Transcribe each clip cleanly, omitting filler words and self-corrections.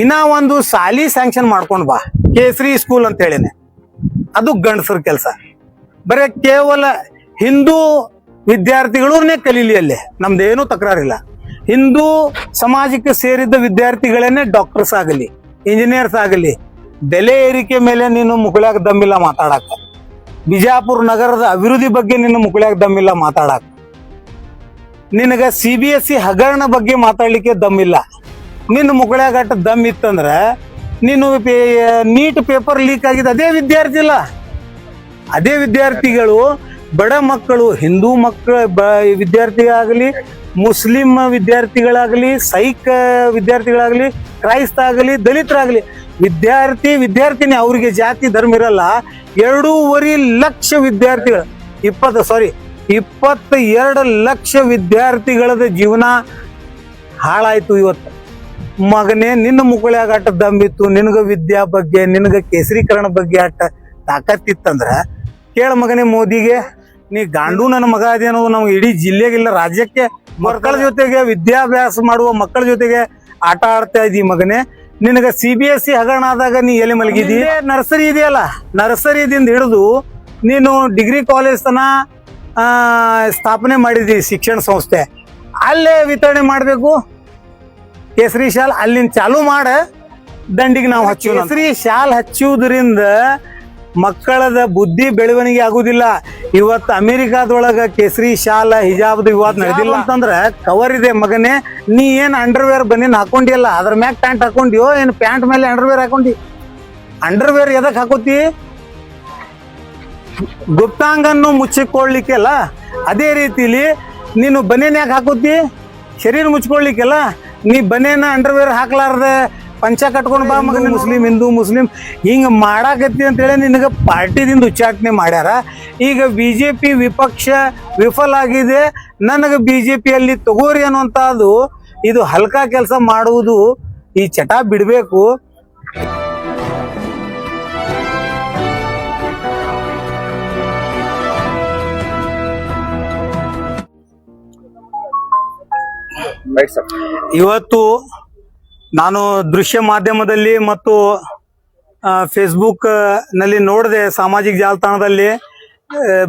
ಇನ್ನ ಒಂದು ಸಾಲಿ ಸ್ಯಾಂಕ್ಷನ್ ಮಾಡ್ಕೊಂಡ್ ಬಾ, ಕೇಸರಿ ಸ್ಕೂಲ್ ಅಂತ ಹೇಳಿನೆ. ಅದು ಗಂಡಸರ ಕೆಲಸ. ಬರೇ ಕೇವಲ ಹಿಂದೂ ವಿದ್ಯಾರ್ಥಿಗಳನ್ನೇ ಕಲೀಲಿ, ಅಲ್ಲಿ ನಮ್ದೇನು ತಕರಾರಿಲ್ಲ. ಹಿಂದೂ ಸಮಾಜಕ್ಕೆ ಸೇರಿದ್ದ ವಿದ್ಯಾರ್ಥಿಗಳನ್ನೇ ಡಾಕ್ಟರ್ಸ್ ಆಗಲಿ, ಇಂಜಿನಿಯರ್ಸ್ ಆಗಲಿ. ಬೆಲೆ ಏರಿಕೆ ಮೇಲೆ ನೀನು ಮುಗುಳ್ಯಾಗ ದಮ್ಮಿಲ್ಲ ಮಾತಾಡಕ. ಬಿಜಾಪುರ ನಗರದ ಅಭಿವೃದ್ಧಿ ಬಗ್ಗೆ ನಿನ್ನ ಮುಗುಳ್ಯಾಗ ದಮ್ಮಿಲ್ಲ ಮಾತಾಡಕ. ನಿನಗ CBSE ಹಗರಣ ಬಗ್ಗೆ ಮಾತಾಡ್ಲಿಕ್ಕೆ ದಮ್ಮಿಲ್ಲ. ನಿನ್ನ ಮುಗುಳ್ಯಾಗ ಅಟ್ಟ ದಮ್ ಇತ್ತಂದ್ರ ನೀನು ನೀಟ್ ಪೇಪರ್ ಲೀಕ್ ಆಗಿದ್ದು ಅದೇ ವಿದ್ಯಾರ್ಥಿ ಇಲ್ಲ. ಅದೇ ವಿದ್ಯಾರ್ಥಿಗಳು ಬಡ ಮಕ್ಕಳು, ಹಿಂದೂ ಮಕ್ಕಳ ವಿದ್ಯಾರ್ಥಿಗಳಾಗಲಿ, ಮುಸ್ಲಿಂ ವಿದ್ಯಾರ್ಥಿಗಳಾಗಲಿ, ಸೈಕ್ ವಿದ್ಯಾರ್ಥಿಗಳಾಗಲಿ, ಕ್ರೈಸ್ತ ಆಗಲಿ, ದಲಿತರಾಗಲಿ, ವಿದ್ಯಾರ್ಥಿನಿ ಅವ್ರಿಗೆ ಜಾತಿ ಧರ್ಮ ಇರಲ್ಲ. 2.5 ಲಕ್ಷ ವಿದ್ಯಾರ್ಥಿಗಳು 22 ಲಕ್ಷ ವಿದ್ಯಾರ್ಥಿಗಳದ ಜೀವನ ಹಾಳಾಯ್ತು ಇವತ್ತು. ಮಗನೇ, ನಿನ್ನ ಮುಗುಳ್ಯಾಗ ಅಟ್ಟ ದಮ್ಮಿತ್ತು, ನಿನಗ ವಿದ್ಯಾ ಬಗ್ಗೆ, ನಿನಗ ಕೇಸರೀಕರಣ ಬಗ್ಗೆ ಅಟ್ಟ ತಾಕತ್ತಿತ್ತಂದ್ರ ಕೇಳ ಮಗನೇ ಮೋದಿಗೆ. ನೀ ಗಾಂಡು ನನ್ನ ಮಗ ಅದೇನೋ, ನಾವು ಇಡೀ ಜಿಲ್ಲೆಗಿಲ್ಲ ರಾಜ್ಯಕ್ಕೆ ಮಕ್ಕಳ ಜೊತೆಗೆ ವಿದ್ಯಾಭ್ಯಾಸ ಮಾಡುವ ಮಕ್ಕಳ ಜೊತೆಗೆ ಆಟ ಆಡ್ತಾ ಇದ್ದೀ ಮಗನೇ. ನಿನಗ CBSE ಹಗರಣ ಆದಾಗ ನೀ ಎಲ್ಲಿ ಮಲಗಿದಿ? ನರ್ಸರಿ ಇದೆಯಲ್ಲ, ನರ್ಸರಿದಿಂದ ಹಿಡಿದು ನೀನು ಡಿಗ್ರಿ ಕಾಲೇಜ್ ತನ ಸ್ಥಾಪನೆ ಮಾಡಿದಿ ಶಿಕ್ಷಣ ಸಂಸ್ಥೆ. ಅಲ್ಲೇ ವಿತರಣೆ ಮಾಡಬೇಕು ಕೇಸರಿ ಶಾಲ್. ಅಲ್ಲಿಂದ ಚಾಲು ಮಾಡ, ದಂಡಿಗೆ ನಾವು ಹಚ್ಚು. ಕೇಸರಿ ಶಾಲ್ ಹಚ್ಚುವುದರಿಂದ ಮಕ್ಕಳದ ಬುದ್ಧಿ ಬೆಳವಣಿಗೆ ಆಗುದಿಲ್ಲ. ಇವತ್ತು ಅಮೆರಿಕಾದೊಳಗ ಕೇಸರಿ ಶಾಲ ಹಿಜಾಬ್ದು ವಿವಾದ ನಡೆದಿಲ್ಲ ಅಂತಂದ್ರ ಕವರ್ ಇದೆ ಮಗನೇ. ನೀ ಏನ್ ಅಂಡರ್ವೇರ್ ಬನ್ನಿನ್ ಹಾಕೊಂಡಿಯಲ್ಲ, ಅದ್ರ ಮ್ಯಾಗ ಪ್ಯಾಂಟ್ ಹಾಕೊಂಡಿಯೋ, ಏನ್ ಪ್ಯಾಂಟ್ ಮೇಲೆ ಅಂಡರ್ವೇರ್ ಹಾಕೊಂಡಿ? ಅಂಡರ್ವೇರ್ ಎದಕ್ ಹಾಕೋತಿ? ಗುಪ್ತಾಂಗನ್ನು ಮುಚ್ಚಿಕೊಳ್ಳಿಕ್ಕೆ ಅಲ್ಲ. ಅದೇ ರೀತಿಲಿ ನೀನು ಬನೇನ್ ಯಾಕೆ ಹಾಕೋತಿ? ಶರೀರ ಮುಚ್ಕೊಳ್ಳಿಕ್ಕೆಲ್ಲ. ನೀ ಬನೇನ ಅಂಡರ್ವೇರ್ ಹಾಕ್ಲಾರ್ದ ಪಂಚ ಕಟ್ಕೊಂಡು ಬಾ ಮಗನ. ಮುಸ್ಲಿಂ ಹಿಂದೂ ಮುಸ್ಲಿಂ ಹಿಂಗೆ ಮಾಡಾಕತ್ತಿ ಅಂತೇಳಿ ನಿನಗೆ ಪಾರ್ಟಿದಿಂದ ಉಚ್ಚಾಟನೆ ಮಾಡ್ಯಾರ. ಈಗ BJP ವಿಪಕ್ಷ ವಿಫಲ ಆಗಿದೆ, ನನಗೆ BJPಯಲ್ಲಿ ತಗೋರಿ ಅನ್ನುವಂಥದ್ದು ಇದು ಹಲ್ಕಾ ಕೆಲಸ ಮಾಡುವುದು. ಈ ಚಟ ಬಿಡಬೇಕು. ಇವತ್ತು ನಾನು ದೃಶ್ಯ ಮಾಧ್ಯಮದಲ್ಲಿ ಮತ್ತು ಫೇಸ್ಬುಕ್ ನಲ್ಲಿ ನೋಡಿದೆ, ಸಾಮಾಜಿಕ ಜಾಲತಾಣದಲ್ಲಿ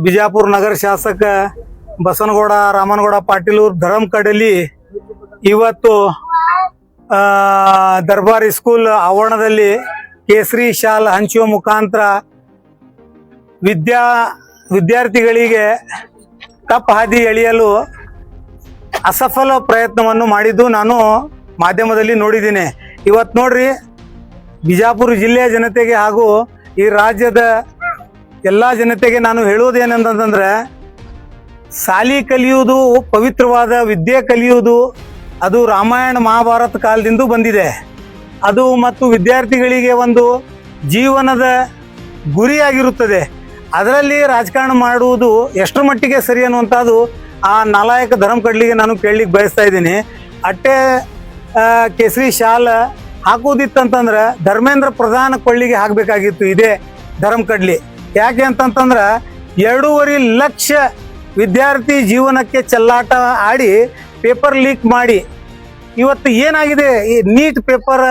ಬಿಜಾಪುರ ನಗರ ಶಾಸಕ ಬಸನಗೌಡ ರಾಮನಗೌಡ ಪಾಟೀಲ್ ಧರ್ಮಕಡಲಿ ಇವತ್ತು ದರ್ಬಾರ್ ಸ್ಕೂಲ್ ಆವರಣದಲ್ಲಿ ಕೇಸರಿ ಶಾಲ್ ಹಂಚುವ ಮುಖಾಂತರ ವಿದ್ಯಾರ್ಥಿಗಳಿಗೆ ತಪ್ಪ ಹಾದಿ ಎಳೆಯಲು ಅಸಫಲ ಪ್ರಯತ್ನವನ್ನು ಮಾಡಿದ್ದು ನಾನು ಮಾಧ್ಯಮದಲ್ಲಿ ನೋಡಿದ್ದೀನಿ. ಇವತ್ತು ನೋಡ್ರಿ, ಬಿಜಾಪುರ ಜಿಲ್ಲೆಯ ಜನತೆಗೆ ಹಾಗೂ ಈ ರಾಜ್ಯದ ಎಲ್ಲ ಜನತೆಗೆ ನಾನು ಹೇಳುವುದೇನಂತಂದ್ರೆ, ಶಾಲಿ ಕಲಿಯುವುದು, ಪವಿತ್ರವಾದ ವಿದ್ಯೆ ಕಲಿಯುವುದು ಅದು ರಾಮಾಯಣ ಮಹಾಭಾರತ ಕಾಲದಿಂದ ಬಂದಿದೆ. ಅದು ಮತ್ತು ವಿದ್ಯಾರ್ಥಿಗಳಿಗೆ ಒಂದು ಜೀವನದ ಗುರಿಯಾಗಿರುತ್ತದೆ. ಅದರಲ್ಲಿ ರಾಜಕಾರಣ ಮಾಡುವುದು ಎಷ್ಟರ ಮಟ್ಟಿಗೆ ಸರಿ ಅನ್ನುವಂಥದ್ದು ಆ ನಾಲಾಯಕ ಧರ್ಮಕಡ್ಲಿಗೆ ನಾನು ಕೇಳಲಿಕ್ಕೆ ಬಯಸ್ತಾ ಇದ್ದೀನಿ. ಅಟ್ಟೆ ಕೇಸರಿ ಶಾಲ ಹಾಕುವುದಿತ್ತಂತಂದ್ರೆ ಧರ್ಮೇಂದ್ರ ಪ್ರಧಾನ ಕೊಳ್ಳಿಗೆ ಹಾಕಬೇಕಾಗಿತ್ತು ಇದೇ ಧರ್ಮಕಡ್ಲಿ. ಯಾಕೆ ಅಂತಂತಂದ್ರೆ 2.5 ಲಕ್ಷ ವಿದ್ಯಾರ್ಥಿ ಜೀವನಕ್ಕೆ ಚೆಲ್ಲಾಟ ಆಡಿ ಪೇಪರ್ ಲೀಕ್ ಮಾಡಿ ಇವತ್ತು ಏನಾಗಿದೆ, ಈ ನೀಟ್ ಪೇಪರ್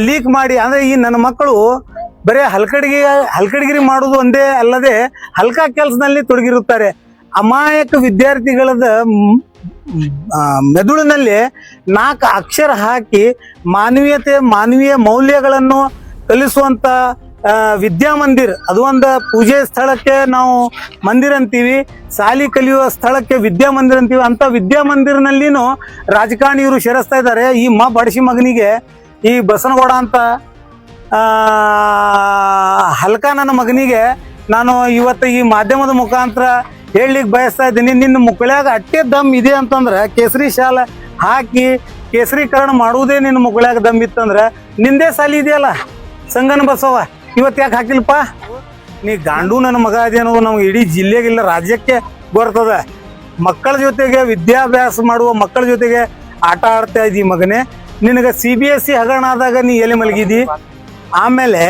ಲೀಕ್ ಮಾಡಿ ಅಂದರೆ ಈ ನನ್ನ ಮಕ್ಕಳು ಬರೀ ಹಲ್ಕಡಿಗಿರಿ ಮಾಡೋದು ಒಂದೇ ಅಲ್ಲದೆ ಹಲ್ಕಾ ಕೆಲಸದಲ್ಲಿ ತೊಡಗಿರುತ್ತಾರೆ. ಅಮಾಯಕ ವಿದ್ಯಾರ್ಥಿಗಳದ ಮೆದುಳಿನಲ್ಲಿ 4 ಅಕ್ಷರ ಹಾಕಿ ಮಾನವೀಯ ಮೌಲ್ಯಗಳನ್ನು ಕಲಿಸುವಂಥ ವಿದ್ಯಾಮಂದಿರ್, ಅದು ಒಂದು ಪೂಜೆ ಸ್ಥಳಕ್ಕೆ ನಾವು ಮಂದಿರ ಅಂತೀವಿ, ಶಾಲಿ ಕಲಿಯುವ ಸ್ಥಳಕ್ಕೆ ವಿದ್ಯಾಮಂದಿರ ಅಂತೀವಿ. ಅಂಥ ವಿದ್ಯಾಮಂದಿರನಲ್ಲಿನೂ ರಾಜಕಾರಣಿಯವರು ಸೇರಿಸ್ತಾ ಇದ್ದಾರೆ. ಈ ಬಡಿಸಿ ಮಗನಿಗೆ, ಈ ಬಸನಗೌಡ ಅಂತ ಹಲ್ಕ ನನ್ನ ಮಗನಿಗೆ ನಾನು ಇವತ್ತು ಈ ಮಾಧ್ಯಮದ ಮುಖಾಂತರ ಹೇಳಲಿಕ್ಕೆ ಬಯಸ್ತಾ ಇದ್ದೀನಿ. ನಿನ್ನ ಮುಕ್ಕಳ್ಯಾಗ ಅಟ್ಟೆ ದಮ್ ಇದೆ ಅಂತಂದ್ರೆ ಕೇಸರಿ ಶಾಲ ಹಾಕಿ ಕೇಸರೀಕರಣ ಮಾಡುವುದೇ ನಿನ್ನ ಮುಕ್ಕಳ್ಯಾಗ ದಮ್ ಇತ್ತಂದ್ರೆ ನಿಂದೇ ಸಾಲಿ ಇದೆಯಲ್ಲ ಸಂಗನ ಬಸವ, ಇವತ್ತು ಯಾಕೆ ಹಾಕಿಲ್ಪ? ನೀ ಗಾಂಡು ನನ್ನ ಮಗ ಅದೇನೋ, ನಾವು ಇಡೀ ಜಿಲ್ಲೆಗಿಲ್ಲ ರಾಜ್ಯಕ್ಕೆ ಬರ್ತದ. ಮಕ್ಕಳ ಜೊತೆಗೆ ವಿದ್ಯಾಭ್ಯಾಸ ಮಾಡುವ ಮಕ್ಕಳ ಜೊತೆಗೆ ಆಟ ಆಡ್ತಾ ಇದ್ದೀ ಮಗನೇ. ನಿನಗೆ CBSE ಹಗರಣ ಆದಾಗ ನೀ ಎಲ್ಲಿ ಮಲಗಿದಿ? ಆಮೇಲೆ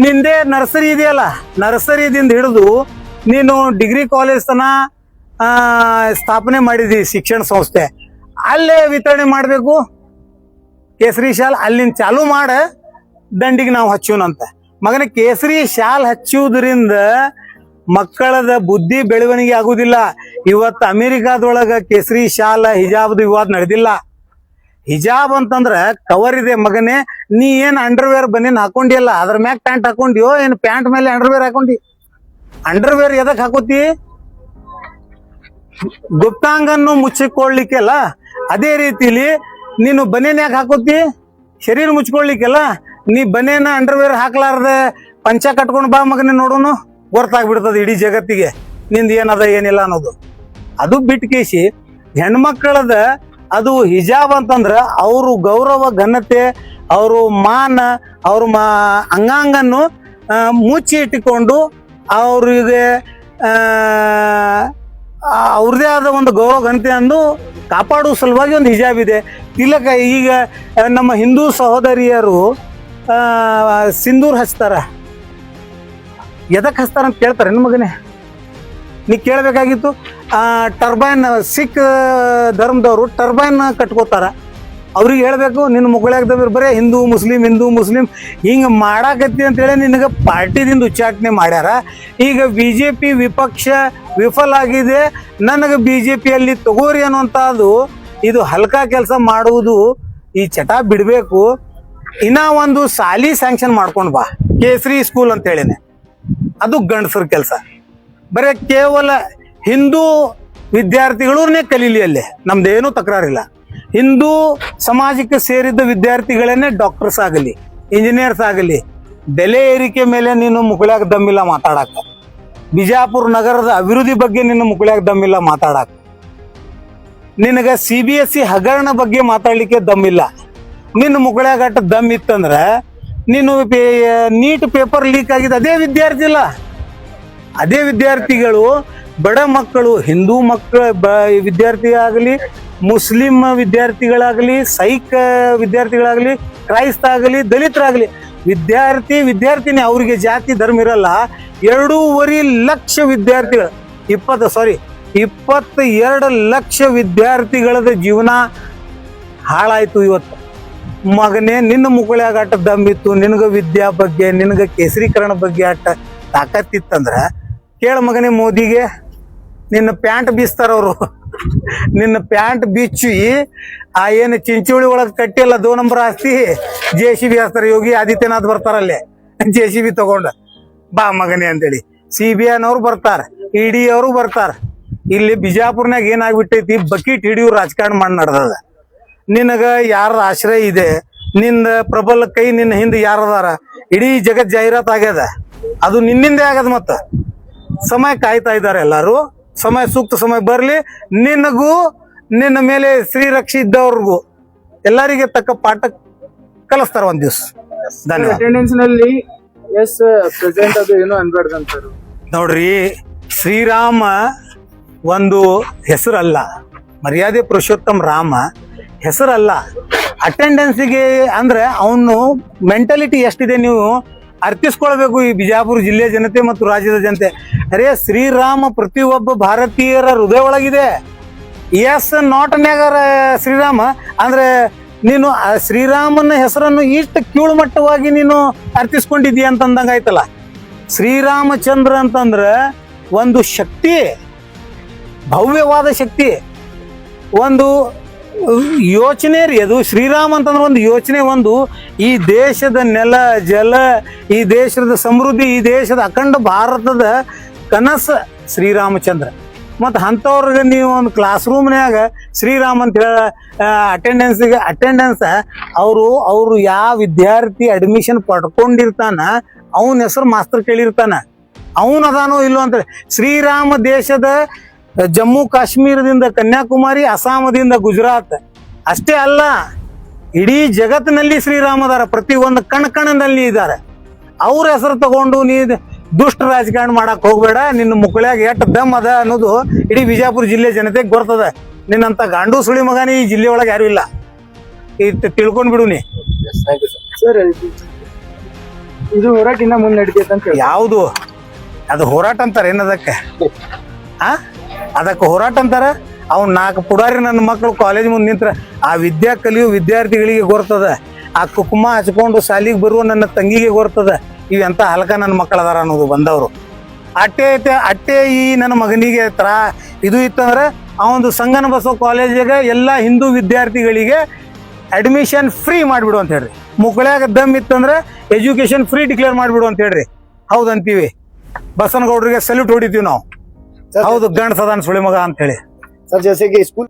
ನಿಂದೇ ನರ್ಸರಿ ಇದೆಯಲ್ಲ, ನರ್ಸರಿದಿಂದ ಹಿಡಿದು ನೀನು ಡಿಗ್ರಿ ಕಾಲೇಜ್ ತನ ಸ್ಥಾಪನೆ ಮಾಡಿದಿ ಶಿಕ್ಷಣ ಸಂಸ್ಥೆ. ಅಲ್ಲೇ ವಿತರಣೆ ಮಾಡಬೇಕು ಕೇಸರಿ ಶಾಲ್ ಅಲ್ಲಿಂದ ಚಾಲು ಮಾಡ ದಂಡಿಗೆ ನಾವು ಹಚ್ಚೋನಂತ. ಮಗನ ಕೇಸರಿ ಶಾಲ್ ಹಚ್ಚುವುದರಿಂದ ಮಕ್ಕಳದ ಬುದ್ಧಿ ಬೆಳವಣಿಗೆ ಆಗುದಿಲ್ಲ. ಇವತ್ತು ಅಮೆರಿಕಾದೊಳಗ ಕೇಸರಿ ಶಾಲ ಹಿಜಾಬ್ದು ವಿವಾದ ನಡೆದಿಲ್ಲ. ಹಿಜಾಬ್ ಅಂತಂದ್ರ ಕವರ್ ಇದೆ ಮಗನೇ. ನೀ ಏನ್ ಅಂಡರ್ವೇರ್ ಬನ್ನೇನ್ ಹಾಕೊಂಡಿಯಲ್ಲ, ಅದ್ರ ಮ್ಯಾಗ ಪ್ಯಾಂಟ್ ಹಾಕೊಂಡಿಯೋ ಏನ್ ಪ್ಯಾಂಟ್ ಮೇಲೆ ಅಂಡರ್ವೇರ್ ಹಾಕೊಂಡಿ? ಅಂಡರ್ವೇರ್ ಎದಕ್ ಹಾಕೋತಿ? ಗುಪ್ತಾಂಗನ್ನು ಮುಚ್ಚಿಕೊಳ್ಳಿಕ್ಕೆಲ್ಲ. ಅದೇ ರೀತಿಲಿ ನೀನು ಬನೇನ್ ಯಾಕೆ ಹಾಕೋತಿ? ಶರೀರ ಮುಚ್ಕೊಳ್ಲಿಕ್ಕೆಲ್ಲ. ನೀ ಬನೇನ ಅಂಡರ್ವೇರ್ ಹಾಕ್ಲಾರ್ದ ಪಂಚ ಕಟ್ಕೊಂಡು ಬಾ ಮಗನೇ, ನೋಡೋನು ಗೊತ್ತಾಗ್ಬಿಡ್ತದ ಇಡೀ ಜಗತ್ತಿಗೆ ನಿಂದ ಏನದ ಏನಿಲ್ಲ ಅನ್ನೋದು. ಅದು ಬಿಟ್ಕೇಸಿ ಹೆಣ್ಮಕ್ಕಳದ ಅದು ಹಿಜಾಬ್ ಅಂತಂದ್ರ ಅವರು ಗೌರವ ಘನತೆ, ಅವರು ಮಾನ, ಅವ್ರ ಅಂಗಾಂಗನ್ನು ಮುಚ್ಚಿ ಇಟ್ಟುಕೊಂಡು ಅವ್ರಿಗೆ ಅವ್ರದೇ ಆದ ಒಂದು ಗೌರವ ಘನತೆಯನ್ನು ಕಾಪಾಡುವ ಸಲುವಾಗಿ ಒಂದು ಹಿಜಾಬ್ ಇದೆ. ತಿಲಕ ಈಗ ನಮ್ಮ ಹಿಂದೂ ಸಹೋದರಿಯರು ಸಿಂಧೂರ್ ಹಚ್ತಾರ. ಎದಕ್ಕೆ ಹಚ್ತಾರ ಅಂತ ಕೇಳ್ತಾರೆ ನಿಮ್ಮ ಮಗನೇ? ನೀ ಕೇಳಬೇಕಾಗಿತ್ತು. ಟರ್ಬೈನ್ ಸಿಖ್ ಧರ್ಮದವರು ಟರ್ಬೈನ್ ಕಟ್ಕೋತಾರ. ಅವ್ರಿಗೆ ಹೇಳ್ಬೇಕು ನಿನ್ನ ಮುಗಳಾಗ್ದವ್ರು ಬರೀ ಹಿಂದೂ ಮುಸ್ಲಿಂ ಹಿಂಗೆ ಮಾಡಾಕತ್ತಿ ಅಂತೇಳಿ ನಿನಗೆ ಪಾರ್ಟಿದಿಂದ ಉಚ್ಚಾಟನೆ ಮಾಡ್ಯಾರ. ಈಗ BJP ವಿಪಕ್ಷ ವಿಫಲ ಆಗಿದೆ, ನನಗೆ BJPಯಲ್ಲಿ ತಗೋರಿ ಅನ್ನುವಂಥದ್ದು ಇದು ಹಲ್ಕಾ ಕೆಲಸ ಮಾಡುವುದು. ಈ ಚಟ ಬಿಡಬೇಕು. ಇನ್ನ ಒಂದು ಸಾಲಿ ಸ್ಯಾಂಕ್ಷನ್ ಮಾಡ್ಕೊಂಡು ಬಾ, ಕೇಸರಿ ಸ್ಕೂಲ್ ಅಂತೇಳಿನೆ. ಅದು ಗಂಡಸರ ಕೆಲಸ. ಬರೀ ಕೇವಲ ಹಿಂದೂ ವಿದ್ಯಾರ್ಥಿಗಳನ್ನೇ ಕಲೀಲಿ, ಅಲ್ಲೇ ನಮ್ದೇನೂ ತಕರಾರಿಲ್ಲ. ಹಿಂದೂ ಸಮಾಜಕ್ಕೆ ಸೇರಿದ ವಿದ್ಯಾರ್ಥಿಗಳನ್ನೇ ಡಾಕ್ಟರ್ಸ್ ಆಗಲಿ, ಇಂಜಿನಿಯರ್ಸ್ ಆಗಲಿ. ಬೆಲೆ ಏರಿಕೆ ಮೇಲೆ ನೀನು ಮುಗುಳ್ಯಾಗ ದಮ್ಮಿಲ್ಲ ಮಾತಾಡಕ. ಬಿಜಾಪುರ ನಗರದ ಅಭಿವೃದ್ಧಿ ಬಗ್ಗೆ ನಿನ್ನ ಮುಗುಳ್ಯಾಗ ದಮ್ಮಿಲ್ಲ ಮಾತಾಡಕ. ನಿನಗೆ CBSE ಹಗರಣ ಬಗ್ಗೆ ಮಾತಾಡ್ಲಿಕ್ಕೆ ದಮ್ಮಿಲ್ಲ. ನಿನ್ನ ಮುಗುಳ್ಯಾಗ ಅಟ್ಟ ದಮ್ ಇತ್ತಂದ್ರ ನೀನು ನೀಟ್ ಪೇಪರ್ ಲೀಕ್ ಆಗಿದ್ದು ಅದೇ ವಿದ್ಯಾರ್ಥಿ ಇಲ್ಲ. ಅದೇ ವಿದ್ಯಾರ್ಥಿಗಳು ಬಡ ಮಕ್ಕಳು, ಹಿಂದೂ ಮಕ್ಕಳ ವಿದ್ಯಾರ್ಥಿ ಆಗಲಿ, ಮುಸ್ಲಿಂ ವಿದ್ಯಾರ್ಥಿಗಳಾಗಲಿ, ಸೈಕ್ ವಿದ್ಯಾರ್ಥಿಗಳಾಗಲಿ, ಕ್ರೈಸ್ತ ಆಗಲಿ, ದಲಿತರಾಗಲಿ, ವಿದ್ಯಾರ್ಥಿನಿ ಅವ್ರಿಗೆ ಜಾತಿ ಧರ್ಮ ಇರಲ್ಲ. 2.5 ಲಕ್ಷ ವಿದ್ಯಾರ್ಥಿಗಳು 22 ಲಕ್ಷ ವಿದ್ಯಾರ್ಥಿಗಳದ ಜೀವನ ಹಾಳಾಯ್ತು ಇವತ್ತು. ಮಗನೇ, ನಿನ್ನ ಮುಗುಳ್ಯಾಗ ಅಟ್ಟ ದಮ್ಮಿತ್ತು, ನಿನಗ ವಿದ್ಯಾ ಬಗ್ಗೆ, ನಿನಗ ಕೇಸರೀಕರಣ ಬಗ್ಗೆ ಅಟ್ಟ ತಾಕತ್ತಿತ್ತಂದ್ರ ಕೇಳ ಮಗನೇ ಮೋದಿಗೆ. ನಿನ್ನ ಪ್ಯಾಂಟ್ ಬೀಸ್ತಾರವ್ರು. ನಿನ್ನ ಪ್ಯಾಂಟ್ ಬಿಚ್ಚಿ ಆ ಏನು ಚಿಂಚೋಳಿ ಒಳಗೆ ಕಟ್ಟಿಲ್ಲ 2 ನಂಬರ್ ಆಸ್ತಿ JCB ಹಾಸ್ತಾರೆ. ಯೋಗಿ ಆದಿತ್ಯನಾಥ್ ಬರ್ತಾರಲ್ಲೇ JCB ತಗೊಂಡ ಬಾ ಮಗನೇ ಅಂತೇಳಿ. CBIನವ್ರು ಬರ್ತಾರ, ED ಅವರು ಬರ್ತಾರ. ಇಲ್ಲಿ ಬಿಜಾಪುರ್ನಾಗ ಏನಾಗ್ಬಿಟ್ಟೈತಿ, ಬಕೀಟ್ ಹಿಡಿಯೋ ರಾಜಕಾರಣ ಮಾಡಿ ನಡೆದದ. ನಿನಗ ಯಾರ ಆಶ್ರಯ ಇದೆ, ನಿನ್ನ ಪ್ರಬಲ ಕೈ ನಿನ್ನ ಹಿಂದೆ ಯಾರದಾರ, ಇಡೀ ಜಗತ್ ಜಾಹೀರಾತ್ ಆಗ್ಯದ. ಅದು ನಿನ್ನಿಂದೇ ಆಗದ. ಮತ್ತ ಸಮಯ ಕಾಯ್ತಾ ಇದ್ದಾರೆ ಎಲ್ಲಾರು. ಸಮಯ ಸೂಕ್ತ ಸಮಯ ಬರ್ಲಿ. ನಿನಗೂ ನಿನ್ನ ಮೇಲೆ ಶ್ರೀರಕ್ಷೆ ಇದ್ದವ್ರಿಗೂ ಎಲ್ಲರಿಗೆ ತಕ್ಕ ಪಾಠ ಕಲಿಸ್ತಾರ ಒಂದ್ ದಿವ್ಸ. ಧನ್ಯವಾದ. ಅಟೆಂಡೆನ್ಸ್ ನಲ್ಲಿ ಪ್ರೆಸೆಂಟ್ ಅದು ಏನೋ ಅನ್ಬಾರ್ದಂತಾರು. ನೋಡ್ರಿ, ಶ್ರೀರಾಮ ಒಂದು ಹೆಸರಲ್ಲ, ಮರ್ಯಾದೆ ಪುರುಷೋತ್ತಮ ರಾಮ ಹೆಸರಲ್ಲ. ಅಟೆಂಡೆನ್ಸಿಗೆ ಅಂದ್ರೆ ಅವನು ಮೆಂಟಾಲಿಟಿ ಎಷ್ಟಿದೆ ನೀವು ಅರ್ಥಿಸ್ಕೊಳ್ಬೇಕು. ಈ ಬಿಜಾಪುರ ಜಿಲ್ಲೆಯ ಜನತೆ ಮತ್ತು ರಾಜ್ಯದ ಜನತೆ. ಅರೇ, ಶ್ರೀರಾಮ ಪ್ರತಿಯೊಬ್ಬ ಭಾರತೀಯರ ಹೃದಯ ಒಳಗಿದೆ. ನಾಟ್ ನ್ಯಾಗರ ಶ್ರೀರಾಮ ಅಂದ್ರೆ ನೀನು ಶ್ರೀರಾಮನ ಹೆಸರನ್ನು ಇಷ್ಟು ಕೀಳುಮಟ್ಟವಾಗಿ ನೀನು ಅರ್ಥಿಸ್ಕೊಂಡಿದ್ದೀಯ ಅಂತಂದಂಗ ಆಯ್ತಲ್ಲ. ಶ್ರೀರಾಮಚಂದ್ರ ಅಂತಂದ್ರ ಒಂದು ಶಕ್ತಿ, ಭವ್ಯವಾದ ಶಕ್ತಿ, ಒಂದು ಯೋಚನೆ ರೀ ಅದು. ಶ್ರೀರಾಮ ಅಂತಂದ್ರೆ ಒಂದು ಯೋಚನೆ, ಒಂದು ಈ ದೇಶದ ನೆಲ ಜಲ, ಈ ದೇಶದ ಸಮೃದ್ಧಿ, ಈ ದೇಶದ ಅಖಂಡ ಭಾರತದ ಕನಸು ಶ್ರೀರಾಮಚಂದ್ರ. ಮತ್ತು ಅಂಥವ್ರಿಗೆ ನೀವು ಒಂದು ಕ್ಲಾಸ್ ರೂಮ್ನ್ಯಾಗ ಶ್ರೀರಾಮ್ ಅಂತ ಹೇಳ ಅಟೆಂಡೆನ್ಸ್ ಅವರು ಯಾವ ವಿದ್ಯಾರ್ಥಿ ಅಡ್ಮಿಷನ್ ಪಡ್ಕೊಂಡಿರ್ತಾನ ಅವನ ಹೆಸರು ಮಾಸ್ತರ್ ಕೇಳಿರ್ತಾನ. ಅವನು ಅದಾನೋ ಇಲ್ಲೋ ಅಂತೇಳಿ. ಶ್ರೀರಾಮ ದೇಶದ ಜಮ್ಮು ಕಾಶ್ಮೀರದಿಂದ ಕನ್ಯಾಕುಮಾರಿ, ಅಸ್ಸಾಮದಿಂದ ಗುಜರಾತ್ ಅಷ್ಟೇ ಅಲ್ಲ, ಇಡೀ ಜಗತ್ತಿನಲ್ಲಿ ಶ್ರೀರಾಮದಾರ. ಪ್ರತಿ ಒಂದು ಕಣದಲ್ಲಿ ಇದ್ದಾರೆ. ಅವ್ರ ಹೆಸರು ತಗೊಂಡು ನೀ ದುಷ್ಟ ರಾಜಕಾರಣ ಮಾಡಕ್ ಹೋಗ್ಬೇಡ. ನಿನ್ನ ಮುಕ್ಕಳ್ಯಾಗ ಎಷ್ಟು ದಮ್ ಅದ ಅನ್ನೋದು ಇಡೀ ಬಿಜಾಪುರ ಜಿಲ್ಲೆ ಜನತೆಗೆ ಬರ್ತದ. ನಿನ್ನಂತ ಗಾಂಡು ಸುಳಿ ಮಗನಿ ಈ ಜಿಲ್ಲೆ ಒಳಗೆ ಯಾರು ಇಲ್ಲ. ತಿಳ್ಕೊಂಡ್ ಬಿಡು ನೀ. ಸರ್, ಇದು ಹೋರಾಟ ಇನ್ನ ಮುಂದೆ ನಡೀತೈತೆ ಅಂತ. ಯಾವುದು ಅದು ಹೋರಾಟ ಅಂತಾರ? ಏನದಕ್ಕೆ ಅದಕ್ಕೆ ಹೋರಾಟ ಅಂತಾರ? ಅವ್ನು 4 ಪುಡಾರಿ ನನ್ನ ಮಕ್ಕಳು ಕಾಲೇಜ್ ಮುಂದೆ ನಿಂತ್ರ ಆ ವಿದ್ಯಾ ಕಲಿಯೋ ವಿದ್ಯಾರ್ಥಿಗಳಿಗೆ ಗೊರ್ತದ. ಆ ಕುಕುಮ ಹಚ್ಕೊಂಡು ಶಾಲಿಗೆ ಬರುವ ನನ್ನ ತಂಗಿಗೆ ಗೊರ್ತದ ಇವೆಂತ ಹಲಕ ನನ್ನ ಮಕ್ಕಳು ಅದಾರ ಅನ್ನೋದು ಬಂದವರು. ಅಟ್ಟೆ ಈ ನನ್ನ ಮಗನಿಗೆ ಇದು ಇತ್ತಂದ್ರೆ ಆ ಒಂದು ಸಂಗನ ಬಸವ ಕಾಲೇಜಿಗೆ ಎಲ್ಲ ಹಿಂದೂ ವಿದ್ಯಾರ್ಥಿಗಳಿಗೆ ಅಡ್ಮಿಷನ್ ಫ್ರೀ ಮಾಡಿಬಿಡು ಅಂತ ಹೇಳ್ರಿ. ಮುಕ್ಕಳ್ಯಾಗ ದಮ್ ಇತ್ತಂದ್ರೆ ಎಜುಕೇಶನ್ ಫ್ರೀ ಡಿಕ್ಲೇರ್ ಮಾಡಿಬಿಡು ಅಂತ ಹೇಳ್ರಿ. ಹೌದಂತೀವಿ. ಬಸನಗೌಡರಿಗೆ ಸಲ್ಯೂಟ್ ಹೊಡಿತೀವಿ ನಾವು. ಹೌದು, ಗಂಡ ಸದಾನ್ ಸುಳಿ ಮಗ ಅಂತ ಹೇಳಿ. सर जैसे कि स्कूल